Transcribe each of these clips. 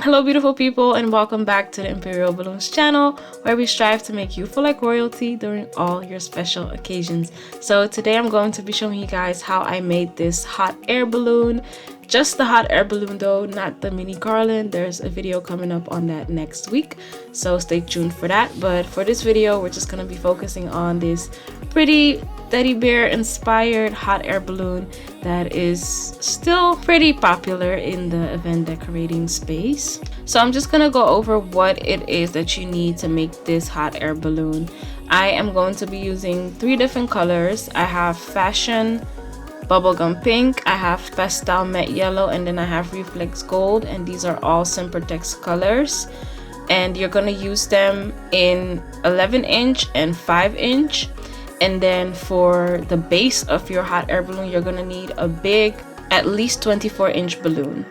Hello beautiful people, and welcome back to the Imperial Balloons channel, where we strive to make you feel like royalty during all your special occasions. So today I'm going to be showing you guys how I made this hot air balloon. Just the hot air balloon though, not the mini garland. There's a video coming up on that next week, so stay tuned for that. But for this video, we're just going to be focusing on this pretty teddy bear inspired hot air balloon that is still pretty popular in the event decorating space. So I'm just gonna go over what it is that you need to make this hot air balloon. I am going to be using 3 different colors. I have Fashion Bubblegum Pink, I have Pastel Matte Yellow, and then I have Reflex Gold, and these are all Sempertex colors. And you're gonna use them in 11-inch and 5-inch. And then for the base of your hot air balloon, you're gonna need a big, at least 24-inch balloon.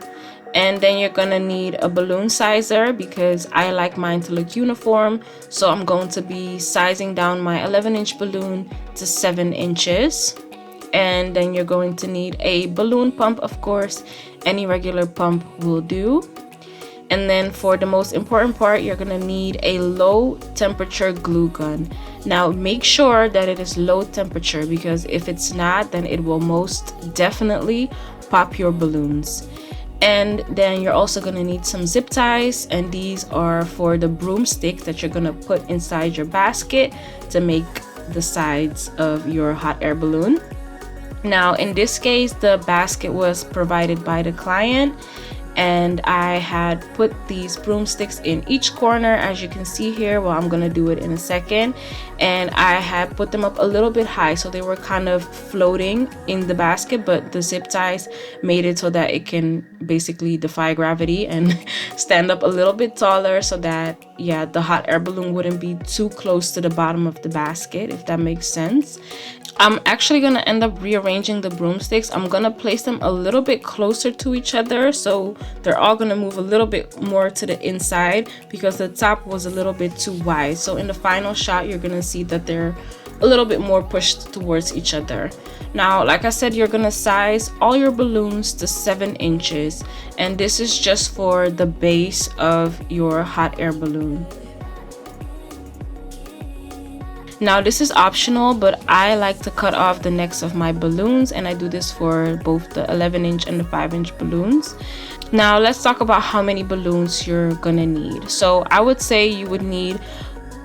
And then you're gonna need a balloon sizer because I like mine to look uniform. So I'm going to be sizing down my 11-inch balloon to 7 inches. And then you're going to need a balloon pump, of course. Any regular pump will do. And then for the most important part, you're gonna need a low temperature glue gun. Now make sure that it is low temperature, because if it's not, then it will most definitely pop your balloons. And then you're also gonna need some zip ties, and these are for the broomstick that you're gonna put inside your basket to make the sides of your hot air balloon. Now in this case, the basket was provided by the client, and I had put these broomsticks in each corner, as you can see here. Well, I'm gonna do it in a second. And I had put them up a little bit high, so they were kind of floating in the basket, but the zip ties made it so that it can basically defy gravity and stand up a little bit taller, so that, yeah, the hot air balloon wouldn't be too close to the bottom of the basket, if that makes sense. I'm actually gonna end up rearranging the broomsticks. I'm gonna place them a little bit closer to each other, so they're all gonna move a little bit more to the inside because the top was a little bit too wide. So in the final shot, you're gonna see that they're a little bit more pushed towards each other. Now, like I said, you're gonna size all your balloons to 7 inches, and this is just for the base of your hot air balloon. Now this is optional, but I like to cut off the necks of my balloons, and I do this for both the 11-inch and the 5-inch balloons. Now let's talk about how many balloons you're gonna need. So I would say you would need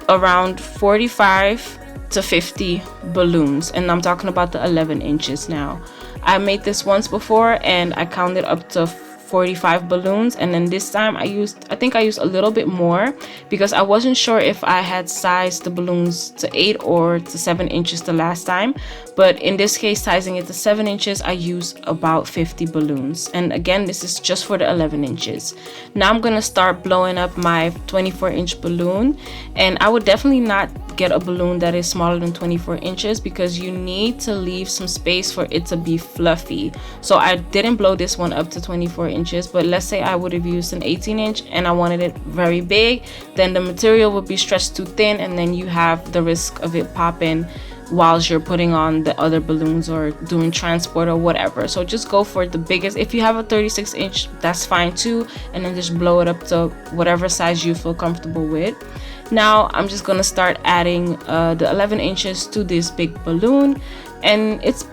around 45 to 50 balloons, and I'm talking about the 11 inches now. I made this once before and I counted up to 45 balloons, and then this time I think I used a little bit more because I wasn't sure if I had sized the balloons to 8 or to 7 inches the last time. But in this case, sizing it to 7 inches, I used about 50 balloons. And again, this is just for the 11 inches. Now I'm gonna start blowing up my 24-inch balloon, and I would definitely not get a balloon that is smaller than 24 inches because you need to leave some space for it to be fluffy. So I didn't blow this one up to 24 inches, but let's say I would have used an 18-inch and I wanted it very big, then the material would be stretched too thin, and then you have the risk of it popping whilst you're putting on the other balloons or doing transport or whatever. So just go for the biggest. If you have a 36-inch, that's fine too, and then just blow it up to whatever size you feel comfortable with. Now I'm just gonna start adding the 11 inches to this big balloon, and it's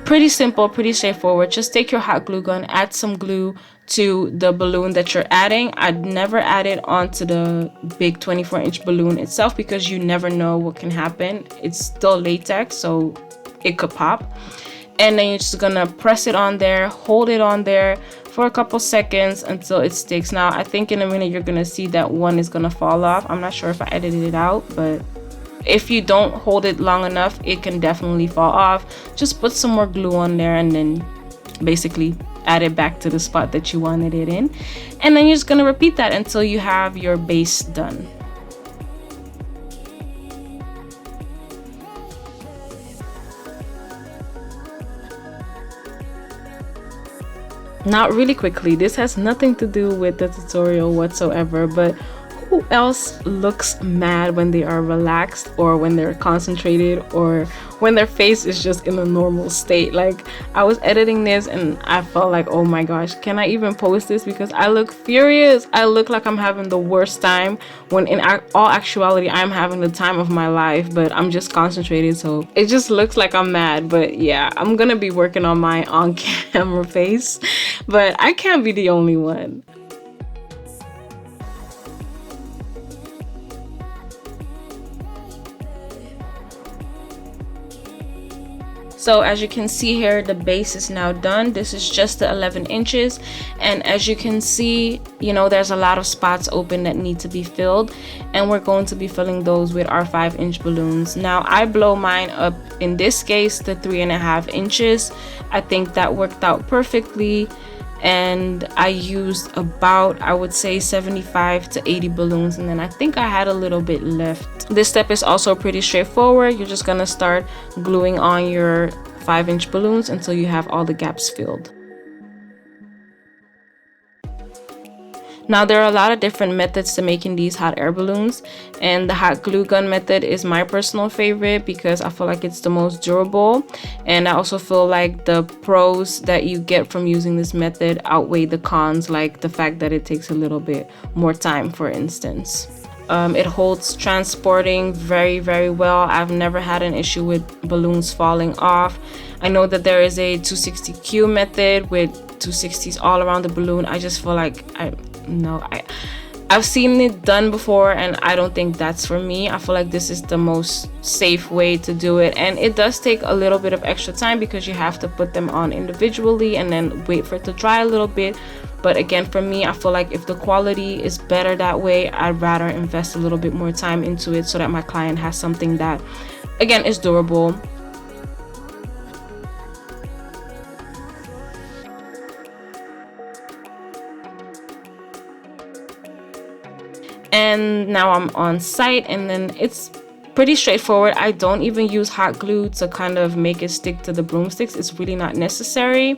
pretty simple, pretty straightforward. Just take your hot glue gun, add some glue to the balloon that you're adding. I'd never add it onto the big 24-inch balloon itself because you never know what can happen. It's still latex, so it could pop. And then you're just gonna press it on there, hold it on there for a couple seconds until it sticks. Now I think in a minute you're gonna see that one is gonna fall off. I'm not sure if I edited it out, but if you don't hold it long enough, it can definitely fall off. Just put some more glue on there and then basically add it back to the spot that you wanted it in. And then you're just gonna repeat that until you have your base done. Now really quickly, this has nothing to do with the tutorial whatsoever, but who else looks mad when they are relaxed or when they're concentrated or when their face is just in a normal state? Like, I was editing this and I felt like, oh my gosh, can I even post this? Because I look furious. I look like I'm having the worst time, when in all actuality I'm having the time of my life, but I'm just concentrated, so it just looks like I'm mad. But yeah, I'm gonna be working on my on-camera face, but I can't be the only one. So as you can see here, the base is now done. This is just the 11 inches. And as you can see, you know, there's a lot of spots open that need to be filled. And we're going to be filling those with our 5-inch balloons. Now, I blow mine up, in this case, to 3.5 inches. I think that worked out perfectly. And I used about, I would say, 75 to 80 balloons, and then I think I had a little bit left. This step is also pretty straightforward. You're just gonna start gluing on your 5-inch balloons until you have all the gaps filled. Now, there are a lot of different methods to making these hot air balloons, and the hot glue gun method is my personal favorite because I feel like it's the most durable, and I also feel like the pros that you get from using this method outweigh the cons, like the fact that it takes a little bit more time, for instance. It holds transporting very, very well. I've never had an issue with balloons falling off. I know that there is a 260Q method with 260s all around the balloon. I just feel like I've seen it done before, and I don't think that's for me. I feel like this is the most safe way to do it, and it does take a little bit of extra time because you have to put them on individually and then wait for it to dry a little bit. But again, for me, I feel like if the quality is better that way, I'd rather invest a little bit more time into it so that my client has something that, again, is durable. And now I'm on site, and then it's pretty straightforward. I don't even use hot glue to kind of make it stick to the broomsticks. It's really not necessary.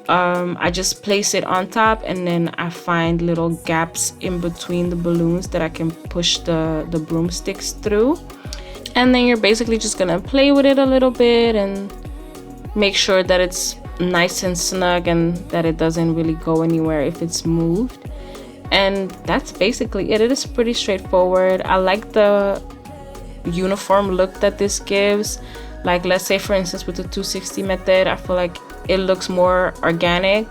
I just place it on top, and then I find little gaps in between the balloons that I can push the broomsticks through. And then you're basically just gonna play with it a little bit and make sure that it's nice and snug and that it doesn't really go anywhere if it's moved. And that's basically it. It is pretty straightforward. I like the uniform look that this gives. Like, let's say for instance with the 260 method, I feel like it looks more organic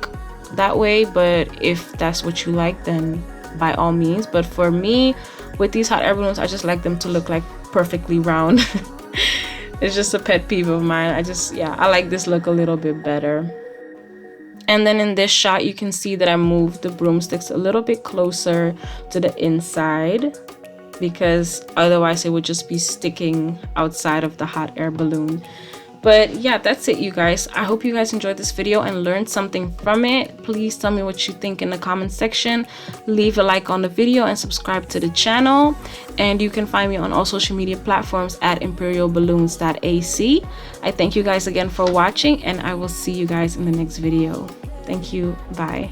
that way, but if that's what you like, then by all means. But for me, with these hot air balloons, I just like them to look like perfectly round. It's just a pet peeve of mine. I like this look a little bit better. And then in this shot, you can see that I moved the broomsticks a little bit closer to the inside, because otherwise it would just be sticking outside of the hot air balloon. But yeah, that's it, you guys. I hope you guys enjoyed this video and learned something from it. Please tell me what you think in the comment section. Leave a like on the video and subscribe to the channel. And you can find me on all social media platforms at imperialballoons.ac. I thank you guys again for watching, and I will see you guys in the next video. Thank you. Bye.